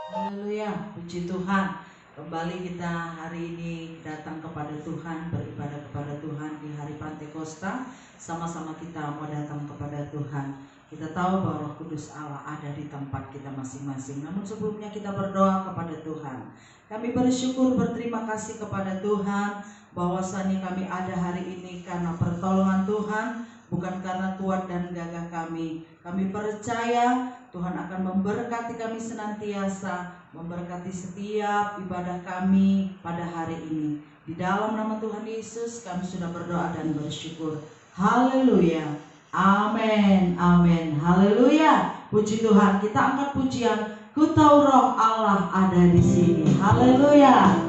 Haleluya, puji Tuhan. Kembali kita hari ini datang kepada Tuhan, beribadah kepada Tuhan di hari Pantekosta. Sama-sama kita mau datang kepada Tuhan. Kita tahu bahwa Roh Kudus Allah ada di tempat kita masing-masing. Namun sebelumnya kita berdoa kepada Tuhan. Kami bersyukur, berterima kasih kepada Tuhan bahwasanya kami ada hari ini karena pertolongan Tuhan, bukan karena kuat dan gagah kami. Kami percaya Tuhan akan memberkati kami senantiasa, memberkati setiap ibadah kami pada hari ini. Di dalam nama Tuhan Yesus kami sudah berdoa dan bersyukur. Haleluya. Amin. Amin. Haleluya. Puji Tuhan. Kita angkat pujian. Ku tahu Roh Allah ada di sini. Haleluya.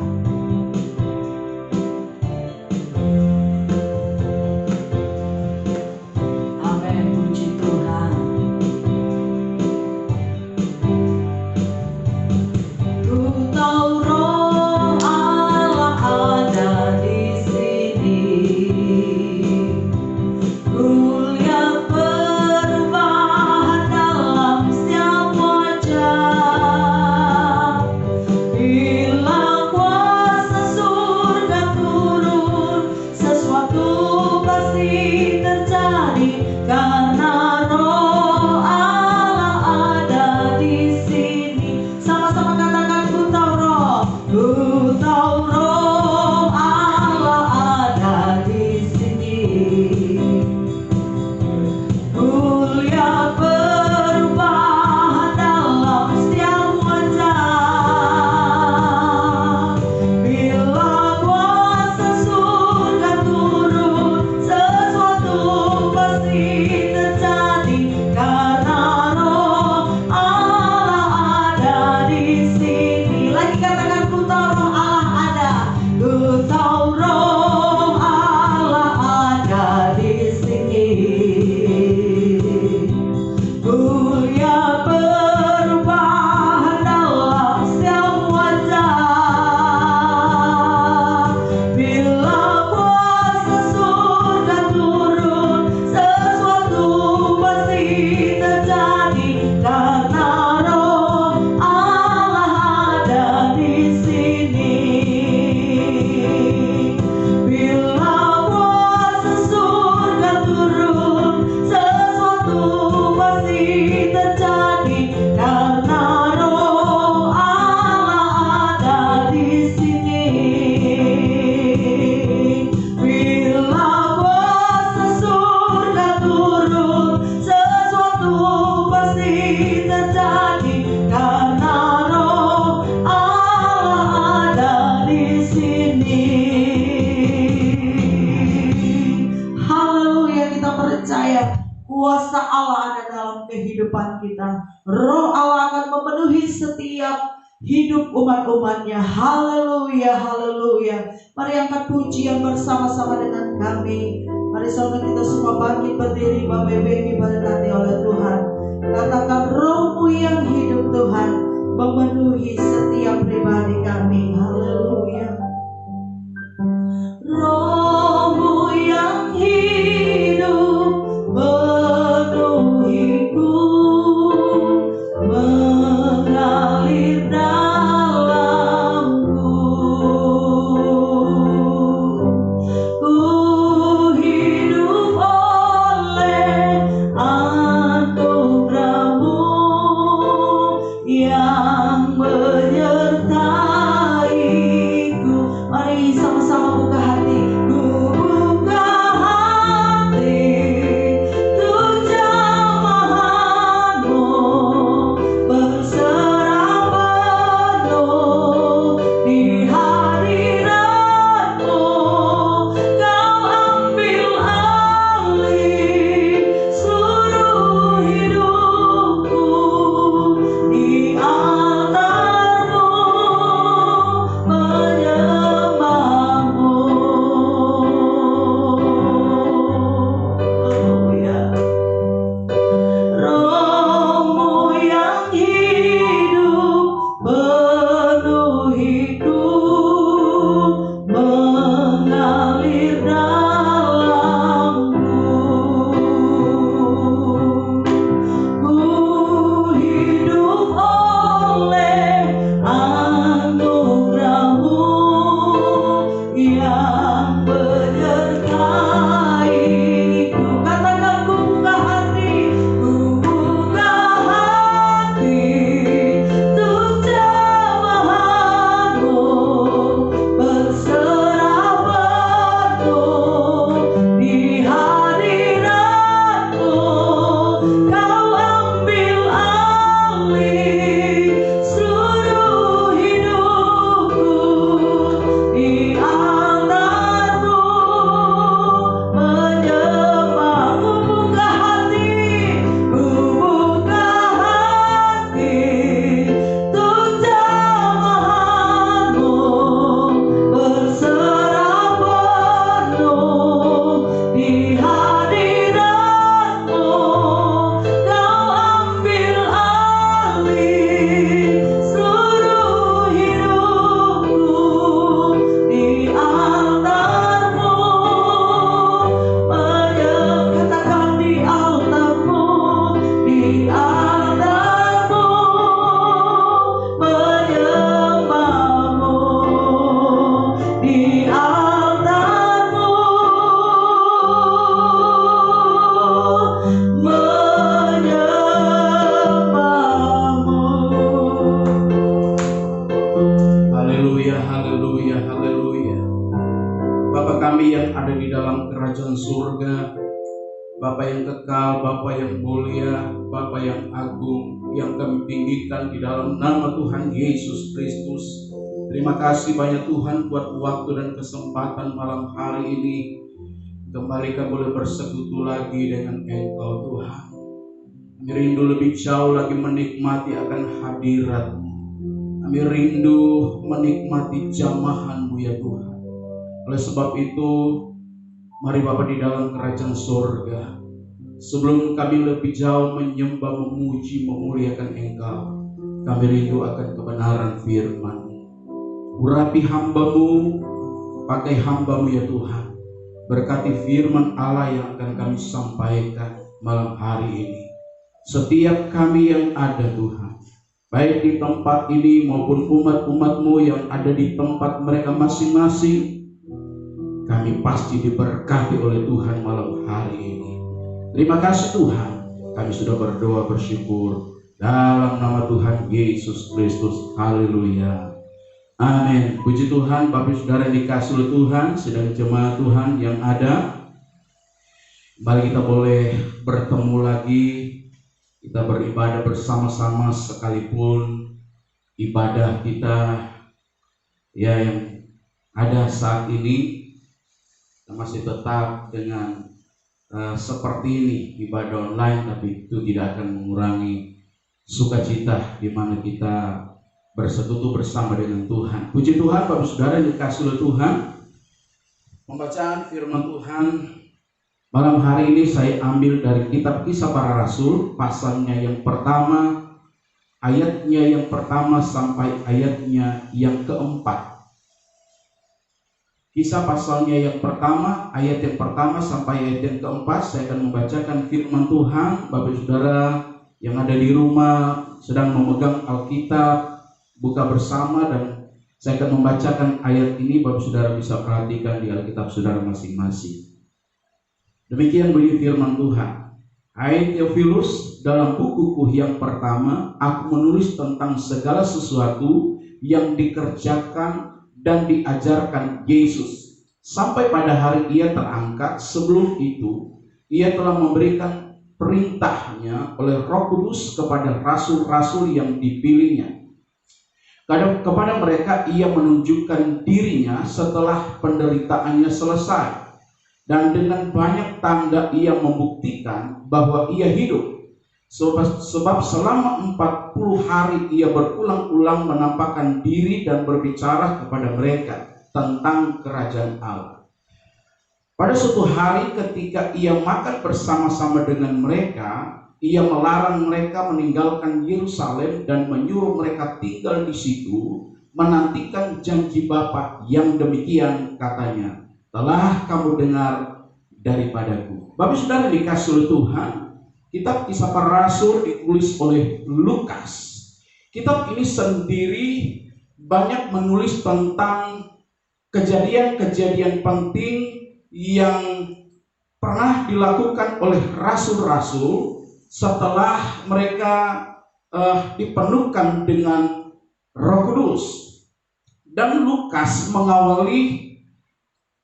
Kuasa Allah ada dalam kehidupan kita. Roh Allah akan memenuhi setiap hidup umat-umatnya. Haleluya, haleluya. Mari angkat pujian bersama-sama dengan kami. Mari saudara kita semua bangkit berdiri. Bapak Ibu yang diberkati oleh Tuhan, katakan Roh-Mu yang hidup Tuhan memenuhi setiap pribadi kami. Haleluya. Roh-Mu yang hidup penuhiku, mengalir dalamku. Ku hidup oleh anugerah-Mu yang menyertaiku. Mari sama-sama buka hati. Ku buka hati untuk jamahan-Mu, berserah penuh di hadirat-Mu. Kau ambil alih seluruh hidupku, di altar kami yang ada di dalam kerajaan surga, Bapa yang kekal, Bapa yang mulia, Bapa yang agung, yang kami tinggikan di dalam nama Tuhan Yesus Kristus. Terima kasih banyak Tuhan buat waktu dan kesempatan malam hari ini. Kembali kami boleh bersekutu lagi dengan Engkau Tuhan. Kami rindu lebih jauh lagi menikmati akan hadirat-Mu. Kami rindu menikmati jamahan-Mu ya Tuhan. Oleh sebab itu, mari Bapa di dalam kerajaan surga, sebelum kami lebih jauh menyembah, memuji, memuliakan Engkau, kami rindu akan kebenaran firman-Mu. Urapi hamba-Mu, pakai hamba-Mu ya Tuhan. Berkati firman Allah yang akan kami sampaikan malam hari ini. Setiap kami yang ada Tuhan, baik di tempat ini maupun umat-umat-Mu yang ada di tempat mereka masing-masing, kami pasti diberkati oleh Tuhan malam hari ini. Terima kasih Tuhan, kami sudah berdoa bersyukur dalam nama Tuhan Yesus Kristus. Haleluya. Amin. Puji Tuhan. Bapak Saudara yang dikasihi oleh Tuhan, sedang jemaat Tuhan yang ada, mari kita boleh bertemu lagi. Kita beribadah bersama-sama, sekalipun ibadah kita ya yang ada saat ini masih tetap dengan seperti ini, ibadah online, tapi itu tidak akan mengurangi sukacita di mana kita bersekutu bersama dengan Tuhan. Puji Tuhan. Bapak Saudara yang dikasihi oleh Tuhan, pembacaan firman Tuhan malam hari ini saya ambil dari kitab Kisah Para Rasul, pasalnya yang pertama, ayatnya yang pertama sampai ayatnya yang keempat. Kisah pasalnya yang pertama, ayat yang pertama sampai ayat yang keempat. Saya akan membacakan firman Tuhan. Bapak Saudara yang ada di rumah sedang memegang Alkitab, buka bersama, dan saya akan membacakan ayat ini. Bapak Saudara bisa perhatikan di Alkitab Saudara masing-masing. Demikian bunyi firman Tuhan. Hai Theophilus, dalam bukuku yang pertama aku menulis tentang segala sesuatu yang dikerjakan dan diajarkan Yesus sampai pada hari ia terangkat. Sebelum itu ia telah memberikan perintahnya oleh Roh Kudus kepada rasul-rasul yang dipilihnya. Kepada mereka ia menunjukkan dirinya setelah penderitaannya selesai, dan dengan banyak tanda ia membuktikan bahwa ia hidup. Sebab selama 40 hari ia berulang-ulang menampakkan diri dan berbicara kepada mereka tentang kerajaan Allah. Pada suatu hari ketika ia makan bersama-sama dengan mereka, ia melarang mereka meninggalkan Yerusalem dan menyuruh mereka tinggal di situ, menantikan janji Bapa yang demikian, katanya, telah kamu dengar daripadaku. Bapak Saudara dikasihi oleh Tuhan, kitab Kisah Para Rasul ditulis oleh Lukas. Kitab ini sendiri banyak menulis tentang kejadian-kejadian penting yang pernah dilakukan oleh rasul-rasul setelah mereka dipenuhkan dengan Roh Kudus. Dan Lukas mengawali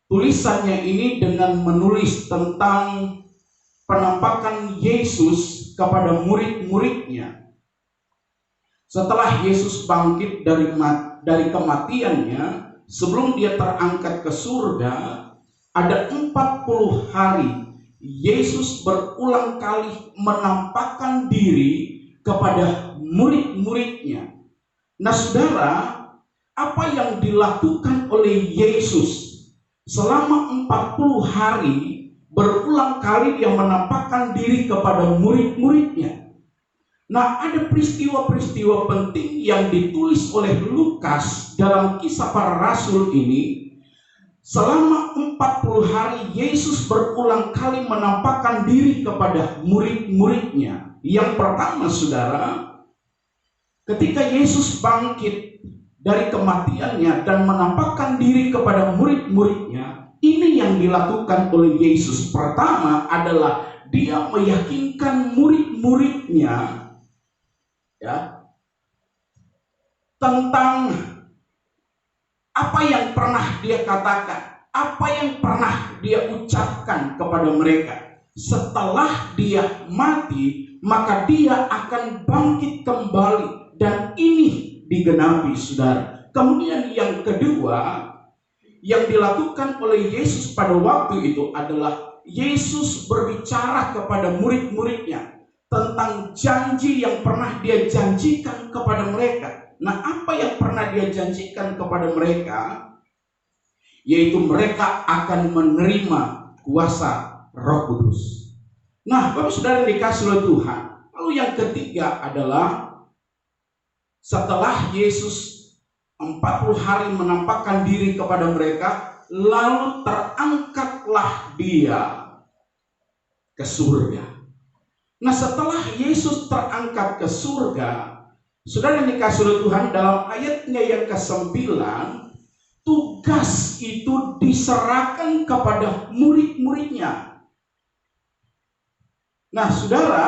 tulisannya ini dengan menulis tentang penampakan Yesus kepada murid-muridnya. Setelah Yesus bangkit dari kematiannya, sebelum dia terangkat ke surga, ada 40 hari Yesus berulang kali menampakkan diri kepada murid-muridnya. Nah saudara, apa yang dilakukan oleh Yesus selama 40 hari, berulang kali dia menampakkan diri kepada murid-muridnya. Nah, ada peristiwa-peristiwa penting yang ditulis oleh Lukas dalam Kisah Para Rasul ini. Selama 40 hari Yesus berulang kali menampakkan diri kepada murid-muridnya. Yang pertama saudara, ketika Yesus bangkit dari kematiannya dan menampakkan diri kepada murid-muridnya, ini yang dilakukan oleh Yesus. Pertama adalah dia meyakinkan murid-muridnya ya tentang apa yang pernah dia katakan. apa yang pernah dia ucapkan kepada mereka. Setelah dia mati, maka dia akan bangkit kembali, dan ini digenapi, saudara. Kemudian yang kedua yang dilakukan oleh Yesus pada waktu itu adalah Yesus berbicara kepada murid-muridnya tentang janji yang pernah dia janjikan kepada mereka. Nah, apa yang pernah dia janjikan kepada mereka? Yaitu mereka akan menerima kuasa Roh Kudus. Nah, Bapak Saudara dikasih oleh Tuhan. Lalu yang ketiga adalah setelah Yesus 40 hari menampakkan diri kepada mereka, lalu terangkatlah dia ke surga. Nah, setelah Yesus terangkat ke surga, saudara yang dikasih oleh Tuhan, dalam ayatnya yang ke-9, tugas itu diserahkan kepada murid-muridnya. Nah, saudara,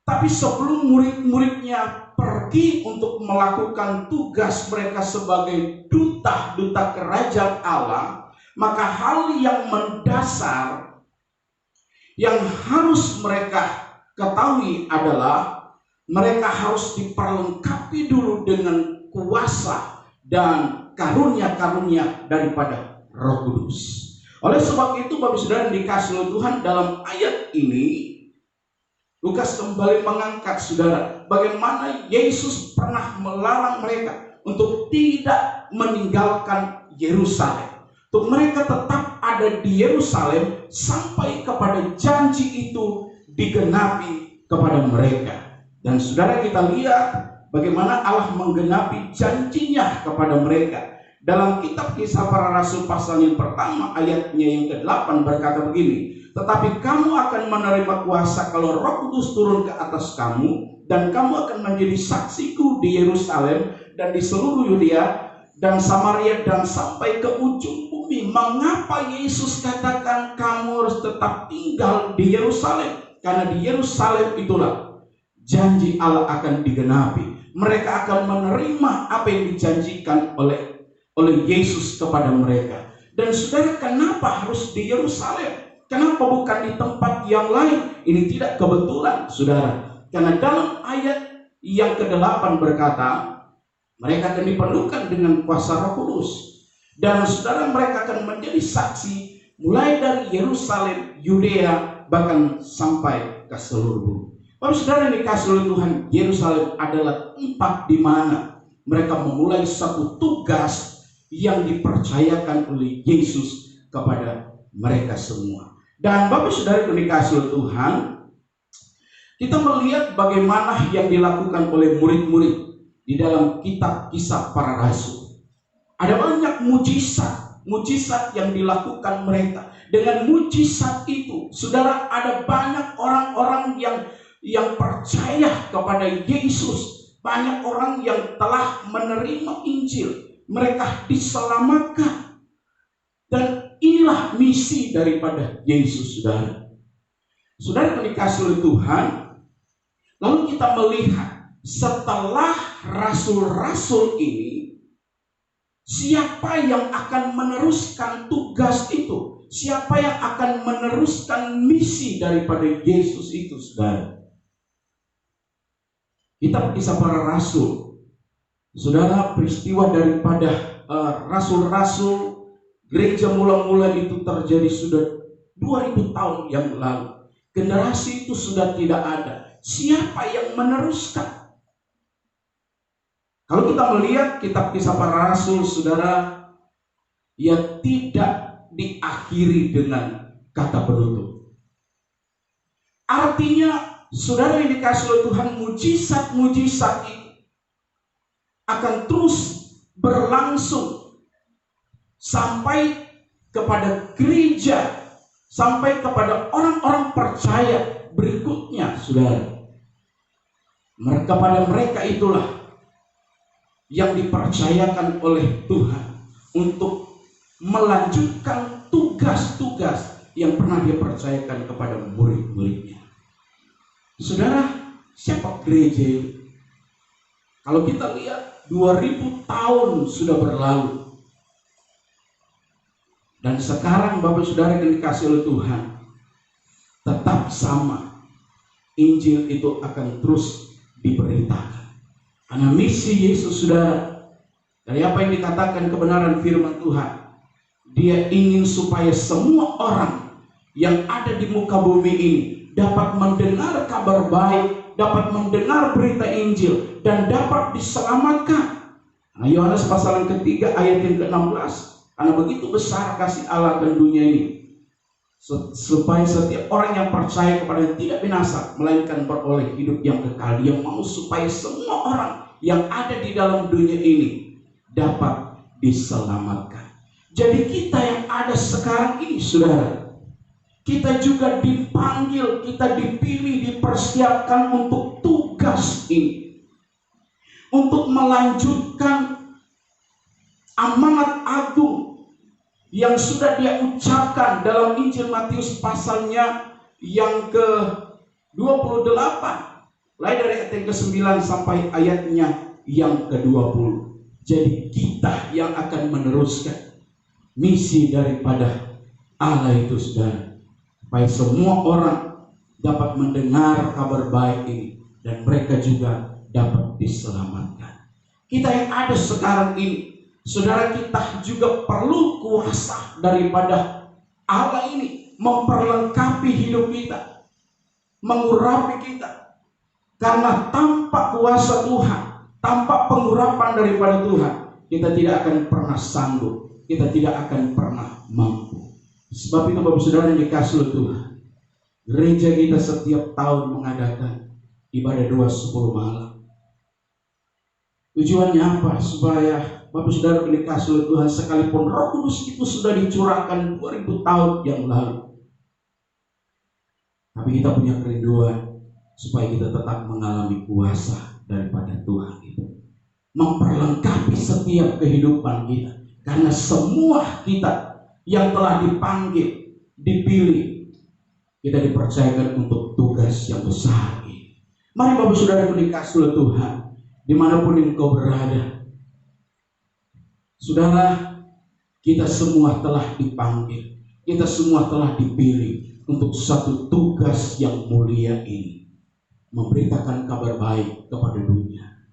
tapi sebelum murid-muridnya pergi untuk melakukan tugas mereka sebagai duta-duta kerajaan Allah, maka hal yang mendasar yang harus mereka ketahui adalah mereka harus diperlengkapi dulu dengan kuasa dan karunia-karunia daripada Roh Kudus. Oleh sebab itu, Bapak Saudara dikasih oleh Tuhan, dalam ayat ini Lukas kembali mengangkat, saudara, bagaimana Yesus pernah melarang mereka untuk tidak meninggalkan Yerusalem. Untuk mereka tetap ada di Yerusalem sampai kepada janji itu digenapi kepada mereka. Dan saudara, kita lihat bagaimana Allah menggenapi janjinya kepada mereka. Dalam kitab Kisah Para Rasul pasal yang pertama ayatnya yang ke-8 berkata begini, tetapi kamu akan menerima kuasa kalau Roh Kudus turun ke atas kamu, dan kamu akan menjadi saksiku di Yerusalem dan di seluruh Yudea dan Samaria dan sampai ke ujung bumi. Mengapa Yesus katakan kamu harus tetap tinggal di Yerusalem? Karena di Yerusalem itulah janji Allah akan digenapi. Mereka akan menerima apa yang dijanjikan oleh Yesus kepada mereka. Dan saudara, kenapa harus di Yerusalem? Kenapa bukan di tempat yang lain? Ini tidak kebetulan, saudara. Karena dalam ayat yang ke-8 berkata, mereka akan diperlukan dengan kuasa Roh Kudus. Dan saudara, mereka akan menjadi saksi mulai dari Yerusalem, Yudea, bahkan sampai ke seluruh bumi. Bapak saudara yang dikasih oleh Tuhan, Yerusalem adalah tempat di mana mereka memulai satu tugas yang dipercayakan oleh Yesus kepada mereka semua. Dan Bapak Saudara yang dikasih oleh Tuhan, kita melihat bagaimana yang dilakukan oleh murid-murid di dalam kitab Kisah Para Rasul. Ada banyak mujizat yang dilakukan mereka. Dengan mujizat itu, saudara, ada banyak orang-orang yang percaya kepada Yesus. Banyak orang yang telah menerima Injil. Mereka diselamatkan. Dan inilah misi daripada Yesus, saudara. Saudara yang dikasih oleh Tuhan, lalu kita melihat setelah rasul-rasul ini, siapa yang akan meneruskan tugas itu? Siapa yang akan meneruskan misi daripada Yesus itu, saudara? Kitab Kisah Para Rasul, saudara, peristiwa daripada rasul-rasul gereja mula-mula itu terjadi sudah 2000 tahun yang lalu. Generasi itu sudah tidak ada. Siapa yang meneruskan? Kalau kita melihat kitab Kisah Para Rasul, saudara, ya tidak diakhiri dengan kata penutup. Artinya, saudara yang dikasih oleh Tuhan, mujizat-mujizat itu akan terus berlangsung sampai kepada gereja, sampai kepada orang-orang percaya berikutnya, saudara. Kepada mereka itulah yang dipercayakan oleh Tuhan untuk melanjutkan tugas-tugas yang pernah dia percayakan kepada murid-muridnya. Saudara, siapa gereja itu? Kalau kita lihat 2000 tahun sudah berlalu. Dan sekarang Bapak Saudara yang dikasih oleh Tuhan, tetap sama, Injil itu akan terus diberitakan. Karena misi Yesus, saudara, dari apa yang dikatakan kebenaran firman Tuhan, Dia ingin supaya semua orang yang ada di muka bumi ini dapat mendengar kabar baik, dapat mendengar berita Injil, dan dapat diselamatkan. Nah, Yohanes pasal yang ketiga ayat yang ke-16, karena begitu besar kasih Allah dan dunia ini, supaya setiap orang yang percaya kepada Dia tidak binasa, melainkan beroleh hidup yang kekal. Dia mau supaya semua orang yang ada di dalam dunia ini dapat diselamatkan. Jadi kita yang ada sekarang ini, saudara, kita juga dipanggil, kita dipilih, dipersiapkan untuk tugas ini, untuk melanjutkan amanat agung yang sudah Dia ucapkan dalam Injil Matius pasalnya yang ke-28, mulai dari ayat yang ke-9 sampai ayatnya yang ke-20. Jadi kita yang akan meneruskan misi daripada Allah itu, saudara, supaya semua orang dapat mendengar kabar baik ini dan mereka juga dapat diselamatkan. Kita yang ada sekarang ini, saudara, kita juga perlu kuasa daripada Allah ini memperlengkapi hidup kita, mengurapi kita. Karena tanpa kuasa Tuhan, tanpa pengurapan daripada Tuhan, kita tidak akan pernah sanggup, kita tidak akan pernah mampu. Sebab itu Bapak Saudara yang dikasih oleh Tuhan, gereja kita setiap tahun mengadakan ibadah doa 10 malam. Tujuannya apa? Supaya Bapak Saudara yang dikasih oleh Tuhan, sekalipun Roh Kudus itu sudah dicurahkan 2000 tahun yang lalu, tapi kita punya kerinduan supaya kita tetap mengalami kuasa daripada Tuhan itu, memperlengkapi setiap kehidupan kita. Karena semua kita yang telah dipanggil, dipilih, kita dipercayakan untuk tugas yang besar ini. Mari Bapak Saudara yang dikasih oleh Tuhan, dimanapun engkau berada, saudara, kita semua telah dipanggil, kita semua telah dipilih untuk satu tugas yang mulia ini, memberitakan kabar baik kepada dunia,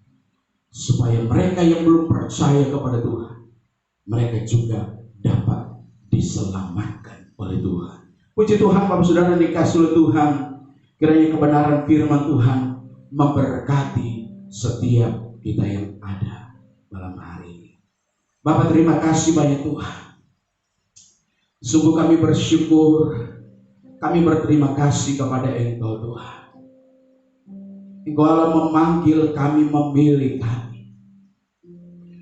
supaya mereka yang belum percaya kepada Tuhan, mereka juga dapat diselamatkan oleh Tuhan. Puji Tuhan Bapak Saudara dikasih oleh Tuhan, kiranya kebenaran firman Tuhan memberkati setiap kita yang ada malam hari ini. Bapak, terima kasih banyak Tuhan. Sungguh kami bersyukur, kami berterima kasih kepada Engkau Tuhan. Engkau Allah memanggil kami, memilih kami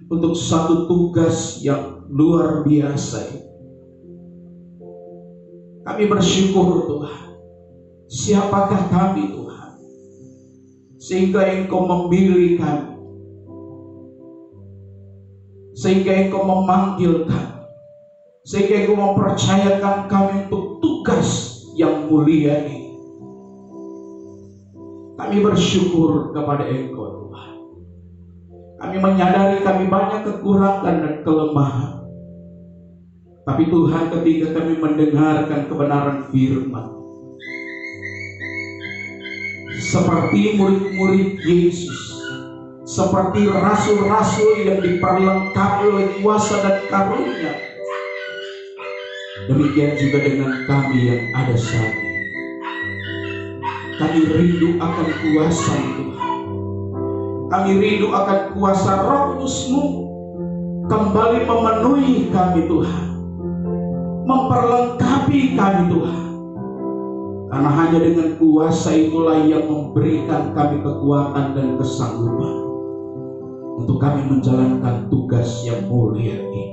untuk satu tugas yang luar biasa. Kami bersyukur Tuhan. Siapakah kami Tuhan, sehingga Engkau memilih kami, sehingga Engkau memanggil kami, sehingga Engkau mempercayakan kami untuk tugas yang mulia ini. Kami bersyukur kepada Engkau Tuhan. Kami menyadari kami banyak kekurangan dan kelemahan, tapi Tuhan, ketika kami mendengarkan kebenaran firman, seperti murid-murid Yesus, seperti rasul-rasul yang diperlengkapi oleh kuasa dan karunia, demikian juga dengan kami yang ada saat ini. Kami rindu akan kuasa Tuhan. Kami rindu akan kuasa Roh Kudus-Mu kembali memenuhi kami Tuhan, memperlengkapi kami Tuhan. Karena hanya dengan kuasa itulah yang memberikan kami kekuatan dan kesanggupan untuk kami menjalankan tugas yang mulia ini.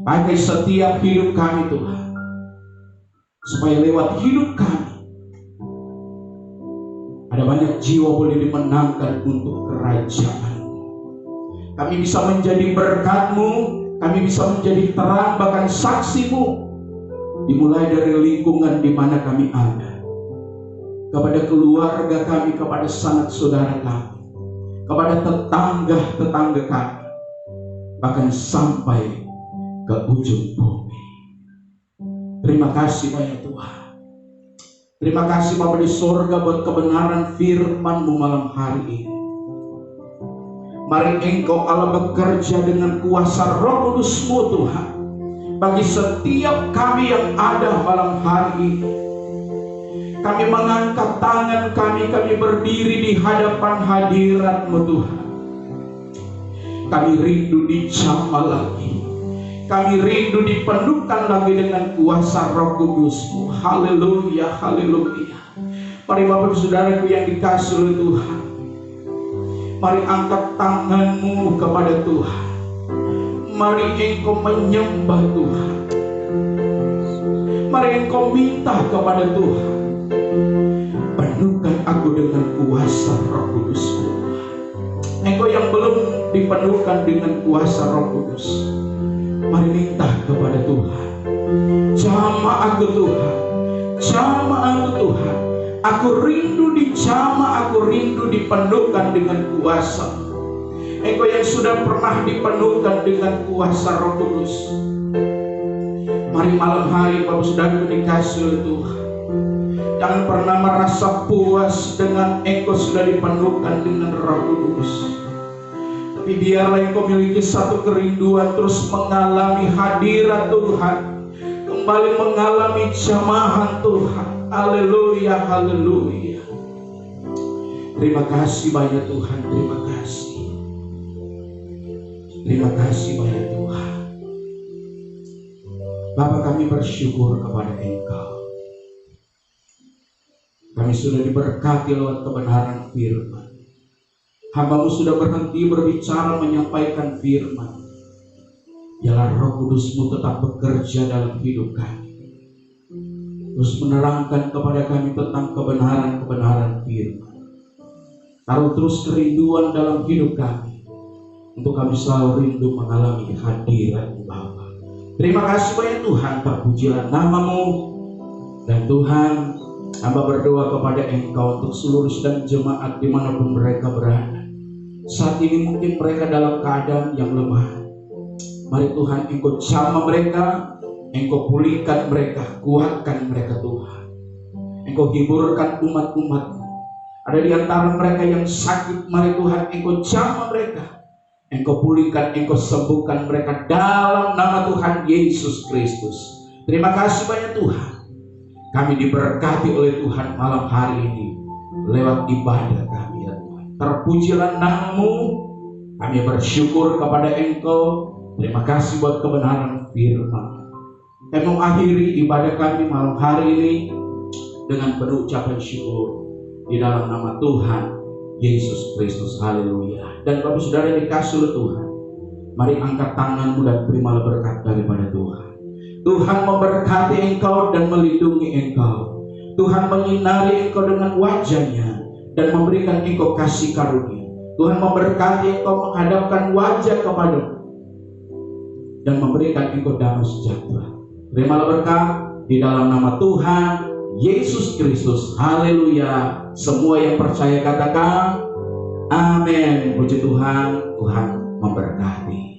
Pakai setiap hidup kami Tuhan, supaya lewat hidup kami ada banyak jiwa boleh dimenangkan untuk kerajaan-Mu. Kami bisa menjadi berkat-Mu, kami bisa menjadi terang bahkan saksi-Mu, dimulai dari lingkungan di mana kami ada, kepada keluarga kami, kepada sanak saudara kami, kepada tetangga-tetangga kami, bahkan sampai ke ujung bumi. Terima kasih banyak Tuhan. Terima kasih Bapa di sorga buat kebenaran firman-Mu malam hari ini. Mari Engkau Allah bekerja dengan kuasa Roh Kudus-Mu Tuhan, bagi setiap kami yang ada malam hari ini. Kami mengangkat tangan kami berdiri di hadapan hadirat-Mu Tuhan. Kami rindu dijamah lagi. Kami rindu dipenuhkan lagi dengan kuasa Roh Kudus-Mu. Haleluya, haleluya. Mari Bapak Saudaraku yang dikasihi oleh Tuhan, mari angkat tanganmu kepada Tuhan. Mari engkau menyembah Tuhan. Mari engkau minta kepada Tuhan, penuhkan aku dengan kuasa Roh Kudus-Mu. Engkau yang belum dipenuhkan dengan kuasa Roh Kudus, mari minta kepada Tuhan. Jamah aku Tuhan, jamah aku Tuhan. Aku rindu dijamah, aku rindu dipenuhkan dengan kuasa. Engkau yang sudah pernah dipenuhkan dengan kuasa Roh Kudus, mari malam hari Bapak Saudara dikasihi oleh Tuhan, jangan pernah merasa puas dengan engkau sudah dipenuhkan dengan Roh Kudus. Tapi biarlah engkau memiliki satu kerinduan terus mengalami hadirat Tuhan, kembali mengalami jamahan Tuhan. Haleluya, haleluya. Terima kasih banyak Tuhan, terima kasih. Terima kasih banyak Tuhan. Bapa, kami bersyukur kepada Engkau. Kami sudah diberkati lewat kebenaran firman. Hamba-Mu sudah berhenti berbicara menyampaikan firman. Biarlah Roh Kudus-Mu tetap bekerja dalam hidup kami, terus menerangkan kepada kami tentang kebenaran-kebenaran firman. Taruh terus kerinduan dalam hidup kami, untuk kami selalu rindu mengalami hadirat-Mu Bapa. Terima kasih banyak Tuhan, terpujilah nama-Mu. Dan Tuhan, hamba berdoa kepada Engkau untuk seluruh sedang jemaat dimanapun mereka berada. Saat ini mungkin mereka dalam keadaan yang lemah. Mari Tuhan, Engkau jamah mereka, Engkau pulihkan mereka, kuatkan mereka Tuhan. Engkau hiburkan umat-umat-Mu. Ada di antara mereka yang sakit, mari Tuhan, Engkau jamah mereka, Engkau pulihkan, Engkau sembuhkan mereka dalam nama Tuhan Yesus Kristus. Terima kasih banyak Tuhan. Kami diberkati oleh Tuhan malam hari ini lewat ibadah kami ya Tuhan. Terpujilah nama-Mu. Kami bersyukur kepada Engkau. Terima kasih buat kebenaran firman. Kami mengakhiri ibadah kami malam hari ini dengan penuh ucapan syukur di dalam nama Tuhan Yesus Kristus. Haleluya. Dan Bapak Saudara dikasihi oleh Tuhan, mari angkat tanganmu dan terimalah berkat daripada Tuhan. Tuhan memberkati engkau dan melindungi engkau. Tuhan menyinari engkau dengan wajah-Nya dan memberikan engkau kasih karunia. Tuhan memberkati engkau, menghadapkan wajah kepadamu dan memberikan engkau damai sejahtera. Terimalah berkat di dalam nama Tuhan Yesus Kristus. Haleluya. Semua yang percaya katakan amin. Puji Tuhan, Tuhan memberkati.